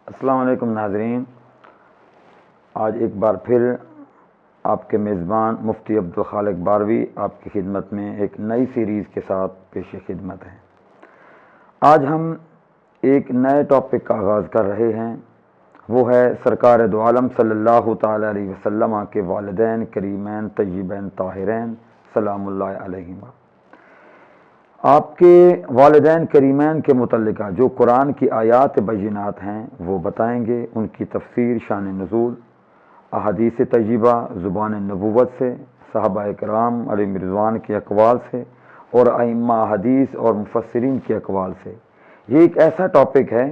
السلام علیکم ناظرین، آج ایک بار پھر آپ کے میزبان مفتی عبدالخالق باروی آپ کی خدمت میں ایک نئی سیریز کے ساتھ پیش خدمت ہیں۔ آج ہم ایک نئے ٹاپک کا آغاز کر رہے ہیں، وہ ہے سرکار دو عالم صلی اللہ تعالی علیہ وسلم کے والدین کریمین طیبین طاہرین سلام اللہ علیہما۔ آپ کے والدین کریمین کے متعلقہ جو قرآن کی آیات بینات ہیں وہ بتائیں گے، ان کی تفسیر، شان نزول، احادیث طیبہ زبان نبوت سے، صحابہ کرام علیہ رضوان کے اقوال سے اور ائمہ حدیث اور مفسرین کے اقوال سے۔ یہ ایک ایسا ٹاپک ہے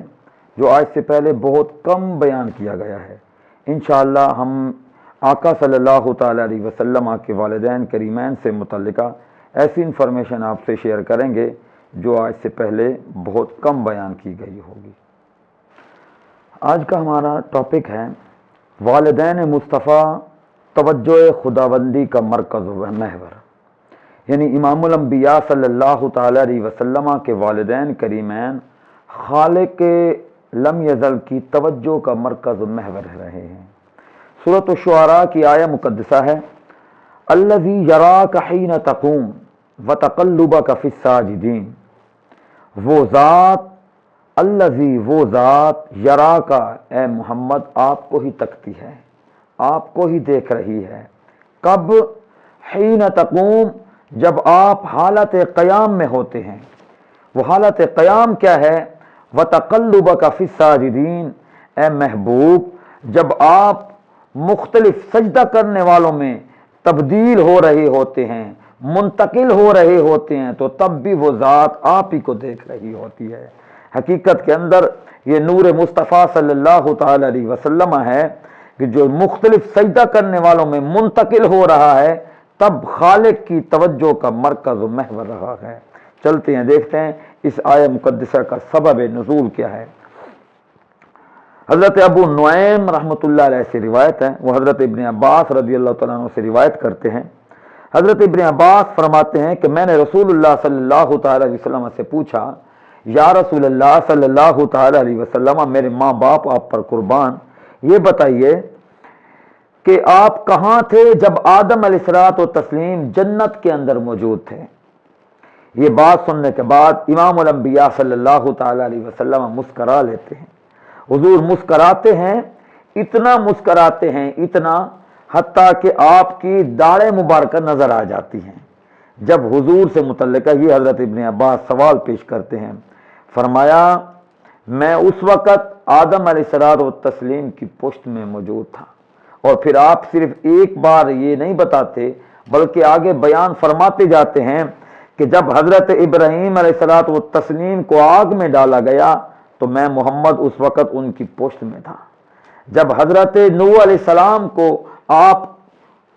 جو آج سے پہلے بہت کم بیان کیا گیا ہے۔ انشاءاللہ ہم آقا صلی اللہ تعالی علیہ وسلم کے والدین کریمین سے متعلقہ ایسی انفارمیشن آپ سے شیئر کریں گے جو آج سے پہلے بہت کم بیان کی گئی ہوگی۔ آج کا ہمارا ٹاپک ہے والدین مصطفیٰ توجہ خداوندی کا مرکز و محور، یعنی امام الانبیاء صلی اللہ تعالی علیہ وسلم کے والدین کریمین خالق لم یزل کی توجہ کا مرکز و محور رہے ہیں۔ سورۃ الشعراء کی آیہ مقدسہ ہے الذی یراک حین تقوم وتقلبک فی الساجدین، وہ ذات الذی، وہ ذات یراک، اے محمد آپ کو ہی تکتی ہے، آپ کو ہی دیکھ رہی ہے۔ کب؟ حین تقوم، جب آپ حالت قیام میں ہوتے ہیں۔ وہ حالت قیام کیا ہے؟ وتقلبک فی الساجدین، اے محبوب جب آپ مختلف سجدہ کرنے والوں میں تبدیل ہو رہے ہوتے ہیں، منتقل ہو رہے ہوتے ہیں، تو تب بھی وہ ذات آپ ہی کو دیکھ رہی ہوتی ہے۔ حقیقت کے اندر یہ نور مصطفیٰ صلی اللہ تعالی علیہ وسلم ہے کہ جو مختلف سجدہ کرنے والوں میں منتقل ہو رہا ہے، تب خالق کی توجہ کا مرکز و محور رہا ہے۔ چلتے ہیں، دیکھتے ہیں اس آیہ مقدسہ کا سبب نزول کیا ہے۔ حضرت ابو نعیم رحمۃ اللہ علیہ سے روایت ہے، وہ حضرت ابن عباس رضی اللہ تعالیٰ عنہ سے روایت کرتے ہیں۔ حضرت ابن عباس فرماتے ہیں کہ میں نے رسول اللہ صلی اللہ تعالی علیہ وسلم سے پوچھا، یا رسول اللہ صلی اللہ تعالی علیہ وسلم، میرے ماں باپ آپ پر قربان، یہ بتائیے کہ آپ کہاں تھے جب آدم علیہ الصلوۃ والتسلیم جنت کے اندر موجود تھے؟ یہ بات سننے کے بعد امام الانبیاء صلی اللہ تعالی علیہ وسلم مسکرا لیتے ہیں۔ حضور مسکراتے ہیں، اتنا مسکراتے ہیں، اتنا، حتیٰ کہ آپ کی داڑھیں مبارکہ نظر آ جاتی ہیں۔ جب حضور سے متعلقہ یہ حضرت ابن عباس سوال پیش کرتے ہیں، فرمایا میں اس وقت آدم علیہ الصلوۃ والتسلیم کی پشت میں موجود تھا۔ اور پھر آپ صرف ایک بار یہ نہیں بتاتے بلکہ آگے بیان فرماتے جاتے ہیں کہ جب حضرت ابراہیم علیہ الصلوۃ والتسلیم کو آگ میں ڈالا گیا تو میں محمد اس وقت ان کی پشت میں تھا۔ جب حضرت نوح علیہ السلام کو آپ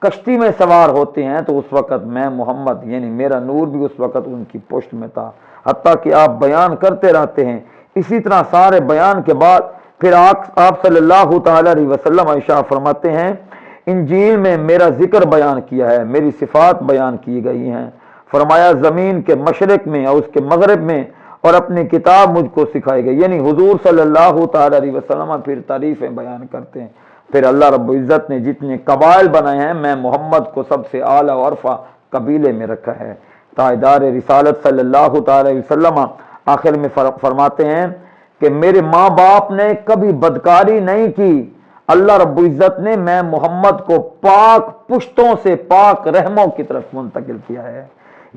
کشتی میں سوار ہوتے ہیں تو اس وقت میں محمد یعنی میرا نور بھی اس وقت ان کی پشت میں تھا، حتیٰ کہ آپ بیان کرتے رہتے ہیں۔ اسی طرح سارے بیان کے بعد پھر آپ صلی اللہ تعالی علیہ وسلم ارشاد فرماتے ہیں انجیل میں میرا ذکر بیان کیا ہے، میری صفات بیان کی گئی ہیں۔ فرمایا زمین کے مشرق میں اور اس کے مغرب میں اور اپنی کتاب مجھ کو سکھائی گئی، یعنی حضور صلی اللہ تعالی علیہ وسلم پھر تعریفیں بیان کرتے ہیں۔ پھر اللہ رب العزت نے جتنے قبائل بنائے ہیں، میں محمد کو سب سے اعلیٰ و ارفع قبیلے میں رکھا ہے۔ تاجدار رسالت صلی اللہ تعالی علیہ وسلم آخر میں فرماتے ہیں کہ میرے ماں باپ نے کبھی بدکاری نہیں کی، اللہ رب العزت نے میں محمد کو پاک پشتوں سے پاک رحموں کی طرف منتقل کیا ہے،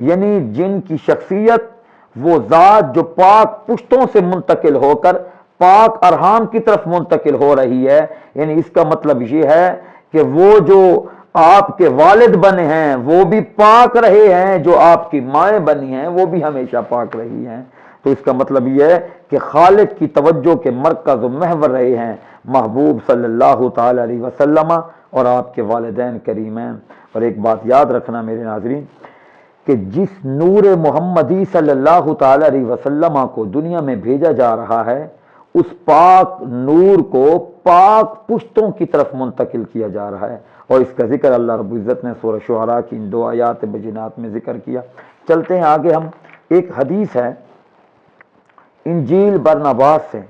یعنی جن کی شخصیت وہ ذات جو پاک پشتوں سے منتقل ہو کر پاک ارحام کی طرف منتقل ہو رہی ہے، یعنی اس کا مطلب یہ ہے کہ وہ جو آپ کے والد بنے ہیں وہ بھی پاک رہے ہیں، جو آپ کی مائیں بنی ہیں وہ بھی ہمیشہ پاک رہی ہیں۔ تو اس کا مطلب یہ ہے کہ خالق کی توجہ کے مرکز و محور رہے ہیں محبوب صلی اللہ تعالی علیہ وسلم اور آپ کے والدین کریمین۔ اور ایک بات یاد رکھنا میرے ناظرین کہ جس نور محمدی صلی اللہ تعالی علیہ وسلم کو دنیا میں بھیجا جا رہا ہے، اس پاک نور کو پاک پشتوں کی طرف منتقل کیا جا رہا ہے، اور اس کا ذکر اللہ رب العزت نے سورہ شعراء کی ان 2 آیات بینات میں ذکر کیا۔ چلتے ہیں آگے، ہم ایک حدیث ہے انجیل برناباس سے،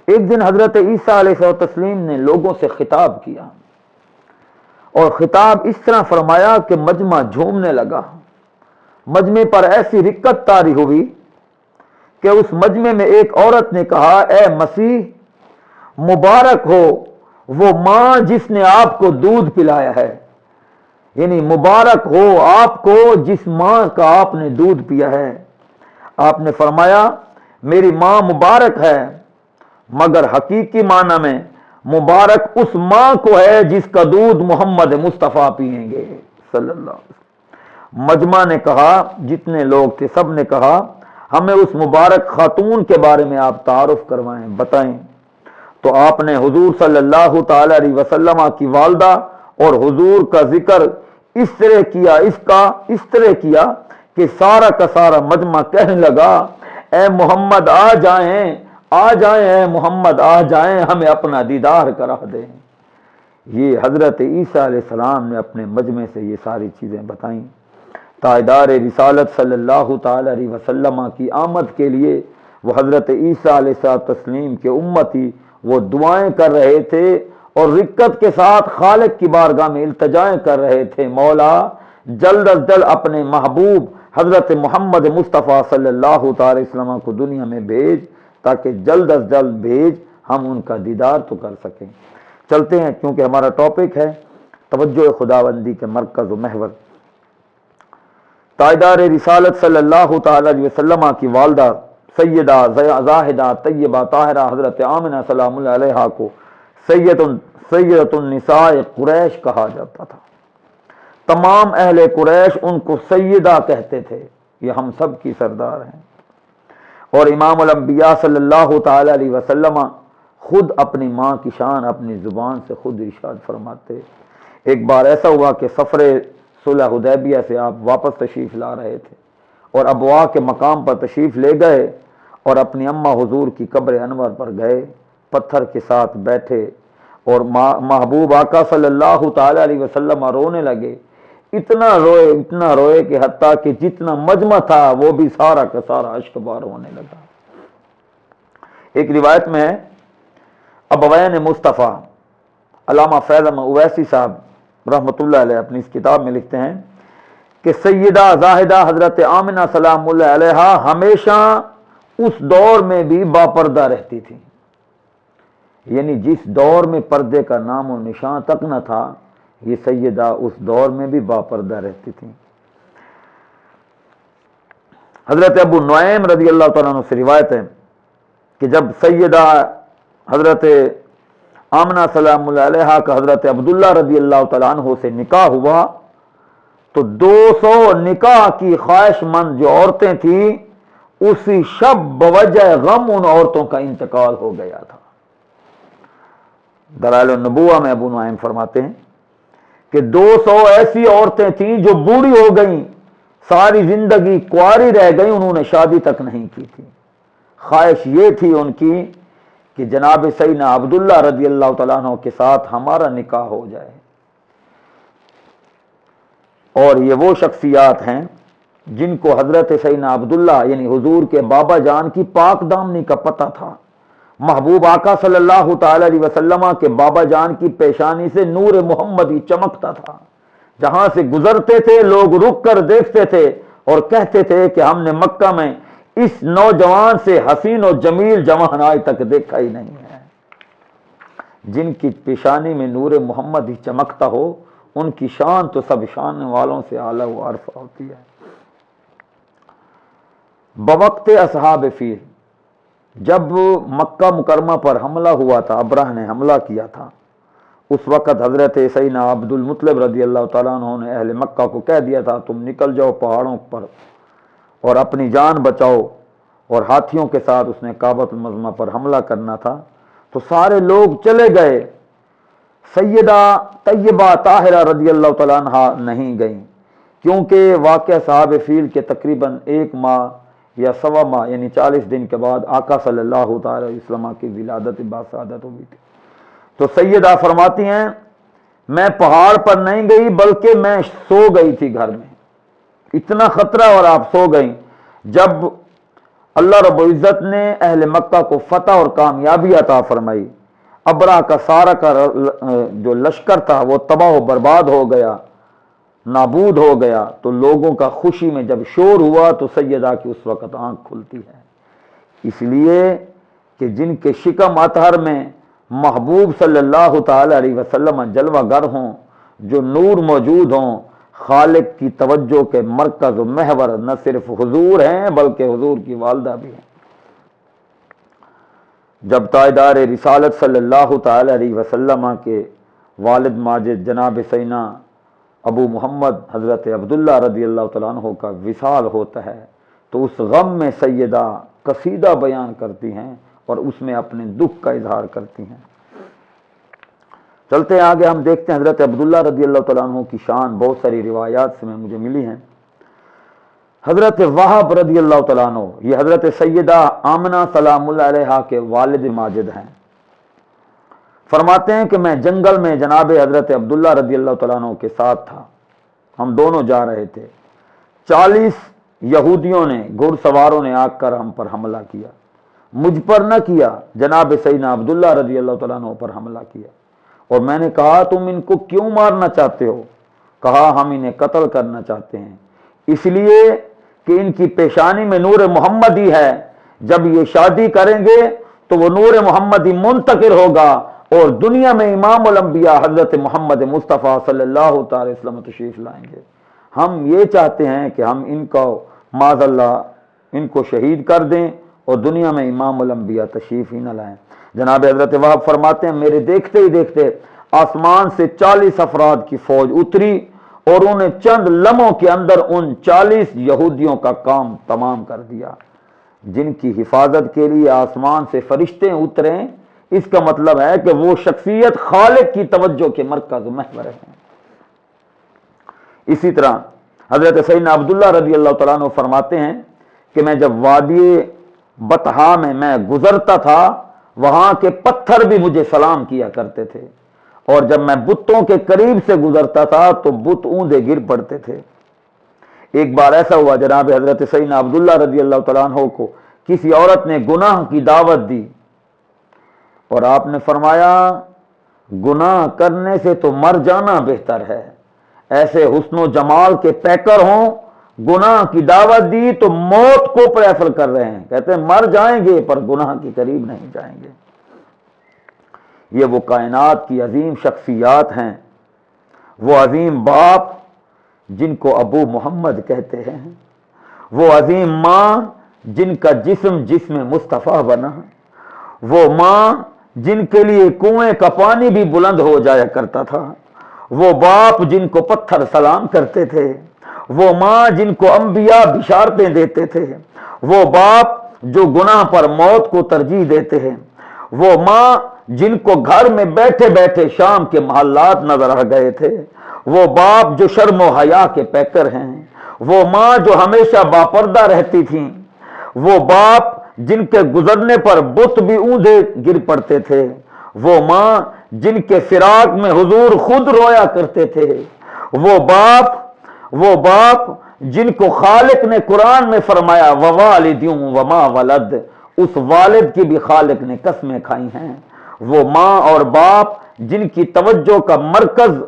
ایک دن حضرت عیسیٰ علیہ السلام نے لوگوں سے خطاب کیا اور خطاب اس طرح فرمایا کہ مجمع جھومنے لگا. مجمع پر ایسی رکت طاری ہوئی کہ اس مجمع میں ایک عورت نے کہا اے مسیح مبارک ہو وہ ماں جس نے آپ کو دودھ پلایا ہے، یعنی مبارک ہو آپ کو جس ماں کا آپ نے دودھ پیا ہے. آپ نے فرمایا میری ماں مبارک ہے، مگر حقیقی معنی میں مبارک اس ماں کو ہے جس کا دودھ محمد مصطفیٰ پیئیں گے صلی اللہ علیہ وسلم. مجمع نے کہا، جتنے لوگ تھے سب نے کہا ہمیں اس مبارک خاتون کے بارے میں آپ تعارف کروائیں، بتائیں. تو آپ نے حضور صلی اللہ تعالی علیہ وسلم کی والدہ اور حضور کا ذکر اس طرح کیا کہ سارا کا سارا مجمع کہنے لگا اے محمد آ جائیں اے محمد آ جائیں، ہمیں اپنا دیدار کرا دیں. یہ حضرت عیسیٰ علیہ السلام نے اپنے مجمع سے یہ ساری چیزیں بتائیں. تاجدار رسالت صلی اللہ تعالی علیہ وسلم کی آمد کے لیے وہ حضرت عیسیٰ علیہ السلام کے امتی وہ دعائیں کر رہے تھے اور رکت کے ساتھ خالق کی بارگاہ میں التجائیں کر رہے تھے، مولا جلد از جلد اپنے محبوب حضرت محمد مصطفیٰ صلی اللہ تعالی وسلم کو دنیا میں بھیج، تاکہ جلد از جلد بھیج ہم ان کا دیدار تو کر سکیں. چلتے ہیں کیونکہ ہمارا ٹاپک ہے توجہ خداوندی کے مرکز و محور. تاجدار رسالت صلی اللہ تعالی علیہ وسلم کی والدہ سیدہ زاہدہ طیبہ طاہرہ حضرت آمنہ سلام اللہ علیہا کو سیدۃ النساء قریش کہا جاتا تھا. تمام اہل قریش ان کو سیدہ کہتے تھے، یہ ہم سب کی سردار ہیں. اور امام الانبیاء صلی اللہ تعالی علیہ وسلم خود اپنی ماں کی شان اپنی زبان سے خود ارشاد فرماتے. ایک بار ایسا ہوا کہ سفر صلح حدیبیہ سے آپ واپس تشریف لا رہے تھے اور ابوا کے مقام پر تشریف لے گئے اور اپنی اماں حضور کی قبر انور پر گئے، پتھر کے ساتھ بیٹھے اور محبوب آقا صلی اللہ تعالی علیہ وسلم رونے لگے. اتنا روئے کہ حتیٰ کہ جتنا مجمع تھا وہ بھی سارا کا سارا اشک بار ہونے لگا. ایک روایت میں ہے ابوین مصطفیٰ علامہ فیض احمد اویسی صاحب رحمۃ اللہ علیہ اپنی اس کتاب میں لکھتے ہیں کہ سیدہ زاہدہ حضرت آمنہ سلام اللہ علیہا ہمیشہ اس دور میں بھی باپردہ رہتی تھی، یعنی جس دور میں پردے کا نام و نشان تک نہ تھا یہ سیدہ اس دور میں بھی باپردہ رہتی تھی. حضرت ابو نعیم رضی اللہ تعالیٰ عنہ سے روایت ہے کہ جب سیدہ حضرت آمنہ سلام اللہ علیہا کا حضرت عبداللہ رضی اللہ تعالیٰ عنہ سے نکاح ہوا تو 200 نکاح کی خواہش مند جو عورتیں تھیں اسی شب بوجہ غم ان عورتوں کا انتقال ہو گیا تھا. دلائل النبوہ میں ابو نعیم فرماتے ہیں کہ 200 ایسی عورتیں تھیں جو بوڑھی ہو گئیں، ساری زندگی کنواری رہ گئیں، انہوں نے شادی تک نہیں کی تھی. خواہش یہ تھی ان کی کہ جناب سیدنا عبداللہ رضی اللہ تعالیٰ عنہ کے ساتھ ہمارا نکاح ہو جائے. اور یہ وہ شخصیات ہیں جن کو حضرت سیدنا عبداللہ یعنی حضور کے بابا جان کی پاک دامنی کا پتہ تھا. محبوب آقا صلی اللہ تعالی علیہ وسلم کے بابا جان کی پیشانی سے نور محمدی چمکتا تھا. جہاں سے گزرتے تھے لوگ رک کر دیکھتے تھے اور کہتے تھے کہ ہم نے مکہ میں اس نوجوان سے حسین و جمیل جوان آج تک دیکھا ہی نہیں ہے. جن کی پیشانی میں نور محمدی چمکتا ہو ان کی شان تو سب شان والوں سے اعلیٰ و عرفہ ہوتی ہے. بوقت اصحاب فیل جب مکہ مکرمہ پر حملہ ہوا تھا، ابرہ نے حملہ کیا تھا، اس وقت حضرت سیدنا عبد المطلب رضی اللہ تعالیٰ عنہ نے اہل مکہ کو کہہ دیا تھا تم نکل جاؤ پہاڑوں پر اور اپنی جان بچاؤ، اور ہاتھیوں کے ساتھ اس نے کعبۃ المعظمہ پر حملہ کرنا تھا. تو سارے لوگ چلے گئے، سیدہ طیبہ طاہرہ رضی اللہ تعالیٰ عنہ نہیں گئیں کیونکہ واقعہ صحاب فیل کے تقریباً 1 ماہ یا 1.25 ماہ یعنی 40 دن کے بعد آقا صلی اللہ تعالی علیہ وسلم کی ولادت باسعادت ہوئی تھی. تو سیدہ فرماتی ہیں میں پہاڑ پر نہیں گئی بلکہ میں سو گئی تھی گھر میں، اتنا خطرہ اور آپ سو گئیں. جب اللہ رب العزت نے اہل مکہ کو فتح اور کامیابی عطا فرمائی، ابرا کا سارا کا جو لشکر تھا وہ تباہ و برباد ہو گیا، نابود ہو گیا، تو لوگوں کا خوشی میں جب شور ہوا تو سیدہ کی اس وقت آنکھ کھلتی ہے، اس لیے کہ جن کے شکم اطہر میں محبوب صلی اللہ تعالی علیہ وسلم جلوہ گر ہوں، جو نور موجود ہوں، خالق کی توجہ کے مرکز و محور نہ صرف حضور ہیں بلکہ حضور کی والدہ بھی ہیں۔ جب تاجدار رسالت صلی اللہ تعالی علیہ وسلم کے والد ماجد جناب سیدنا ابو محمد حضرت عبداللہ رضی اللہ تعالیٰ عنہ کا وصال ہوتا ہے تو اس غم میں سیدہ قصیدہ بیان کرتی ہیں اور اس میں اپنے دکھ کا اظہار کرتی ہیں۔ چلتے ہیں آگے، ہم دیکھتے ہیں حضرت عبداللہ رضی اللہ تعالیٰ عنہ کی شان بہت ساری روایات سے مجھے ملی ہیں۔ حضرت وہب رضی اللہ تعالیٰ عنہ، یہ حضرت سیدہ آمنہ سلام اللہ علیہا کے والد ماجد ہیں، فرماتے ہیں کہ میں جنگل میں جناب حضرت عبداللہ رضی اللہ تعالیٰ عنہ کے ساتھ تھا، ہم دونوں جا رہے تھے، 40 یہودیوں نے گھڑ سواروں نے آ کر ہم پر حملہ کیا، مجھ پر نہ کیا، جناب سیدنا عبداللہ رضی اللہ تعالیٰ عنہ پر حملہ کیا، اور میں نے کہا تم ان کو کیوں مارنا چاہتے ہو؟ کہا ہم انہیں قتل کرنا چاہتے ہیں، اس لیے کہ ان کی پیشانی میں نور محمدی ہے، جب یہ شادی کریں گے تو وہ نور محمدی منتقل ہوگا اور دنیا میں امام الانبیاء حضرت محمد مصطفیٰ صلی اللہ تعالی وسلم تشریف لائیں گے، ہم یہ چاہتے ہیں کہ ہم ان کو معاذ اللہ ان کو شہید کر دیں اور دنیا میں امام الانبیاء تشریف ہی نہ لائیں۔ جناب حضرت وہب فرماتے ہیں میرے دیکھتے ہی دیکھتے آسمان سے 40 افراد کی فوج اتری اور انہوں نے چند لمحوں کے اندر ان 40 یہودیوں کا کام تمام کر دیا۔ جن کی حفاظت کے لیے آسمان سے فرشتے اترے، اس کا مطلب ہے کہ وہ شخصیت خالق کی توجہ کے مرکز محور ہیں۔ اسی طرح حضرت سیدنا عبداللہ رضی اللہ تعالیٰ عنہ فرماتے ہیں کہ میں جب وادی بطحا میں گزرتا تھا، وہاں کے پتھر بھی مجھے سلام کیا کرتے تھے، اور جب میں بتوں کے قریب سے گزرتا تھا تو بت اوندے گر پڑتے تھے۔ ایک بار ایسا ہوا جناب حضرت سیدنا عبداللہ رضی اللہ تعالیٰ عنہ کو کسی عورت نے گناہ کی دعوت دی اور آپ نے فرمایا گناہ کرنے سے تو مر جانا بہتر ہے، ایسے حسن و جمال کے پیکر ہوں، گناہ کی دعوت دی تو موت کو پریفر کر رہے ہیں، کہتے ہیں مر جائیں گے پر گناہ کے قریب نہیں جائیں گے۔ یہ وہ کائنات کی عظیم شخصیات ہیں، وہ عظیم باپ جن کو ابو محمد کہتے ہیں، وہ عظیم ماں جن کا جسم مصطفیٰ بنا، وہ ماں جن کے لیے کنویں کا پانی بھی بلند ہو جایا کرتا تھا، وہ باپ جن کو پتھر سلام کرتے تھے، وہ ماں جن کو انبیاء بشارتیں دیتے تھے، وہ باپ جو گناہ پر موت کو ترجیح دیتے ہیں، وہ ماں جن کو گھر میں بیٹھے بیٹھے شام کے محلات نظر آ گئے تھے، وہ باپ جو شرم و حیا کے پیکر ہیں، وہ ماں جو ہمیشہ باپردہ رہتی تھیں، وہ باپ جن کے گزرنے پر بت بھی اوندے گر پڑتے تھے، وہ ماں جن کے فراق میں حضور خود رویا کرتے تھے، وہ باپ جن کو خالق نے قرآن میں فرمایا ووالد وما ولد، اس والد کی بھی خالق نے قسمیں کھائی ہیں، وہ ماں اور باپ جن کی توجہ کا مرکز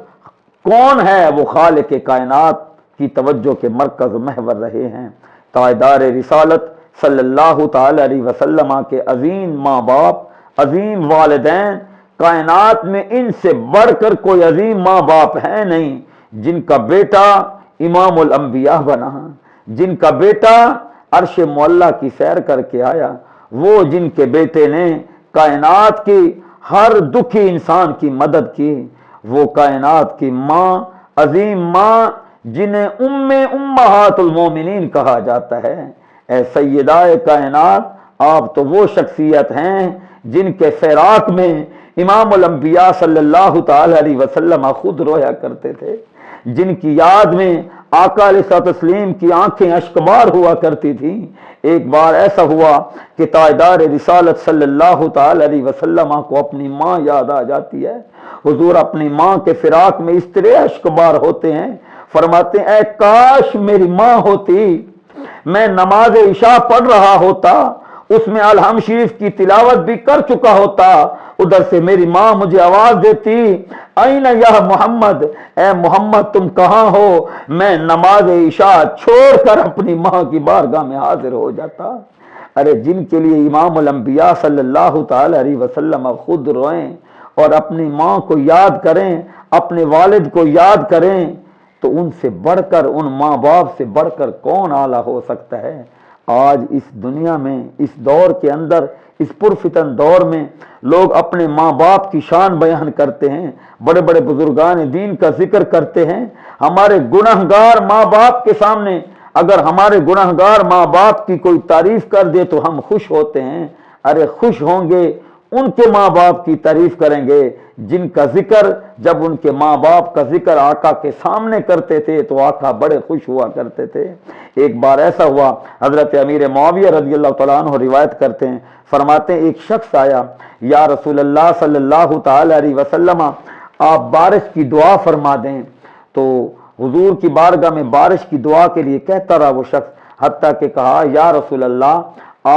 کون ہے، وہ خالق کائنات کی توجہ کے مرکز محور رہے ہیں۔ تاجدار رسالت صلی اللہ تعالی علیہ وسلم کے عظیم ماں باپ، عظیم والدین، کائنات میں ان سے بڑھ کر کوئی عظیم ماں باپ ہے نہیں، جن کا بیٹا امام الانبیاء بنا، جن کا بیٹا عرش معلیٰ کی سیر کر کے آیا، وہ جن کے بیٹے نے کائنات کی ہر دکھی انسان کی مدد کی، وہ کائنات کی ماں، عظیم ماں جنہیں امہات المومنین کہا جاتا ہے۔ اے سیدہ کائنات، آپ تو وہ شخصیت ہیں جن کے فراق میں امام الانبیاء صلی اللہ تعالی علیہ وسلم خود رویا کرتے تھے، جن کی یاد میں آقا علیہ السلام کی آنکھیں اشکبار ہوا کرتی تھیں۔ ایک بار ایسا ہوا کہ تاجدار رسالت صلی اللہ تعالی علیہ وسلم کو اپنی ماں یاد آ جاتی ہے، حضور اپنی ماں کے فراق میں اس طرح اشکبار ہوتے ہیں، فرماتے ہیں اے کاش میری ماں ہوتی، میں نماز عشاء پڑھ رہا ہوتا، اس میں الحم شریف کی تلاوت بھی کر چکا ہوتا، ادھر سے میری ماں مجھے آواز دیتی، این یا محمد، اے محمد تم کہاں ہو؟ میں نماز عشاء چھوڑ کر اپنی ماں کی بارگاہ میں حاضر ہو جاتا۔ ارے جن کے لیے امام الانبیاء صلی اللہ تعالی علیہ وسلم خود روئیں اور اپنی ماں کو یاد کریں، اپنے والد کو یاد کریں، تو ان سے بڑھ کر، ان ماں باپ سے بڑھ کر کون اعلیٰ ہو سکتا ہے؟ آج اس دنیا میں، اس دور کے اندر، اس پرفتن دور میں لوگ اپنے ماں باپ کی شان بیان کرتے ہیں، بڑے بڑے بزرگان دین کا ذکر کرتے ہیں۔ ہمارے گنہگار ماں باپ کے سامنے اگر ہمارے گنہگار ماں باپ کی کوئی تعریف کر دے تو ہم خوش ہوتے ہیں۔ ارے خوش ہوں گے ان کے ماں باپ کی تعریف کریں گے جن کا ذکر، جب ان کے ماں باپ کا ذکر آقا کے سامنے کرتے تھے تو آقا بڑے خوش ہوا کرتے تھے۔ ایک بار ایسا ہوا، حضرت امیر معاویہ رضی اللہ تعالیٰ عنہ روایت کرتے ہیں، فرماتے ہیں ایک شخص آیا، یا رسول اللہ صلی اللہ تعالی علیہ وسلم آپ بارش کی دعا فرما دیں۔ تو حضور کی بارگاہ میں بارش کی دعا کے لیے کہتا رہا وہ شخص، حتیٰ کہ کہا یا رسول اللہ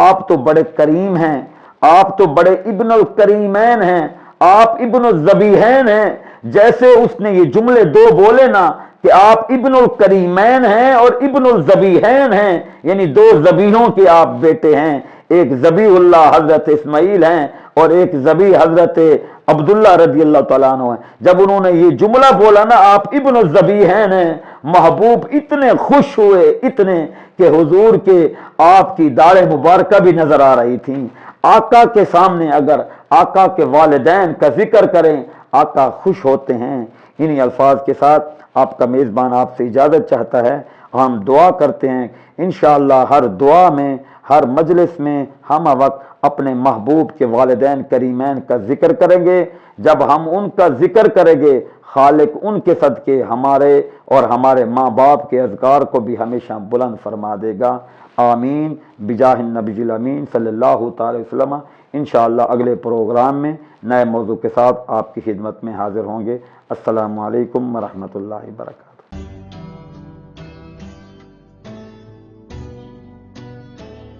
آپ تو بڑے کریم ہیں، آپ تو بڑے ابن الکریمین ہیں، آپ ابن الذبیحین ہیں۔ جیسے اس نے یہ جملے دو بولے نا کہ آپ ابن الکریمین ہیں اور ابن الذبیحین ہیں، یعنی دو ذبیحوں کے آپ بیٹے ہیں، ایک ذبیح اللہ حضرت اسماعیل ہیں اور ایک ذبیح حضرت عبداللہ رضی اللہ تعالیٰ عنہ ہیں۔ جب انہوں نے یہ جملہ بولا نا آپ ابن الذبیحین ہیں، محبوب اتنے خوش ہوئے، اتنے کہ حضور کے آپ کی داڑھ مبارکہ بھی نظر آ رہی تھیں۔ آقا کے سامنے اگر آقا کے والدین کا ذکر کریں آقا خوش ہوتے ہیں۔ انہی الفاظ کے ساتھ آپ کا میزبان آپ سے اجازت چاہتا ہے، ہم دعا کرتے ہیں انشاءاللہ ہر دعا میں، ہر مجلس میں ہم وقت اپنے محبوب کے والدین کریمین کا ذکر کریں گے۔ جب ہم ان کا ذکر کریں گے خالق ان کے صدقے ہمارے اور ہمارے ماں باپ کے اذکار کو بھی ہمیشہ بلند فرما دے گا۔ آمین بجاہ النبی الامین صلی اللہ تعالی وسلم۔ انشاءاللہ اگلے پروگرام میں نئے موضوع کے ساتھ آپ کی خدمت میں حاضر ہوں گے۔ السلام علیکم ورحمۃ اللہ وبرکاتہ۔